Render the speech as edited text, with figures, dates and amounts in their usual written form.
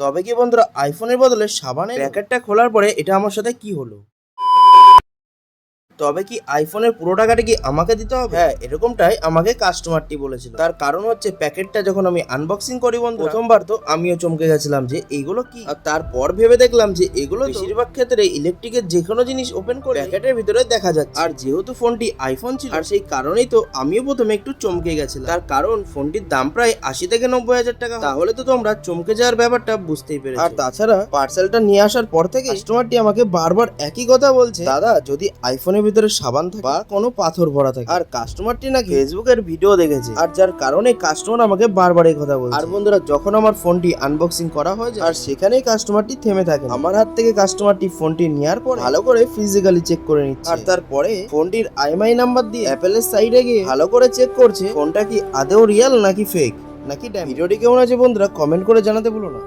তবে কি বন্ধুরা, আইফোনের বদলে সাবানের প্যাকেটটা খোলার পরে এটা আমার সাথে কি হলো? তবে কি আইফোনের পুরো টাকাটা কি আমাকে দিতে হবে? হ্যাঁ, এরকমটাই আমাকে কাস্টমারটি বলেছিল। তার কারণ হচ্ছে প্যাকেটটা যখন আমি আনবক্সিং করি বন্ধু, প্রথমবার তো আমিও চমকে গেছিলাম যে এইগুলো কি। আর তারপর ভেবে দেখলাম যে এগুলো বেশিরভাগ ক্ষেত্রে ইলেকট্রিকের যে কোনো জিনিস ওপেন করে প্যাকেটের ভিতরে দেখা যাচ্ছে। আর যেহেতু ফোনটি আইফোন ছিল, আর সেই কারণেই তো আমিও প্রথমে একটু চমকে গেছিলাম। তার কারণ ফোনটির দাম প্রায় 80 থেকে 90,000 টাকা। তাহলে তো তোমরা চমকে যাওয়ার ব্যাপারটা বুঝতেই পেরেছো। আর তাছাড়া পার্সেলটা নিয়ে আসার পর থেকে কাস্টমারটি আমাকে বারবার একই কথা বলছে, দাদা যদি আইফোনের ভিতরে সাবান থাকে বা কোনো পাথর ভরা থাকে। আর কাস্টমারটি নাকি ফেসবুকের ভিডিও দেখেছে, আর যার কারণে কাস্টমার আমাকে বারবার এই কথা বলছে। আর বন্ধুরা, যখন আমার ফোনটি আনবক্সিং করা হয় আর সেখানেই কাস্টমারটি থেমে থাকে। আমার হাত থেকে কাস্টমারটি ফোনটি নেওয়ার পর ভালো করে ফিজিক্যালি চেক করে নিচ্ছে, আর তারপরে ফোনটির আইএমআই নাম্বার দিয়ে অ্যাপেলের সাইডে গিয়ে ভালো করে চেক করছে ফোনটা কি আদৌ রিয়েল নাকি ফেক নাকি ড্যামেজ। ভিডিওটি কেমন আছে বন্ধুরা কমেন্ট করে জানাতে ভুলো না।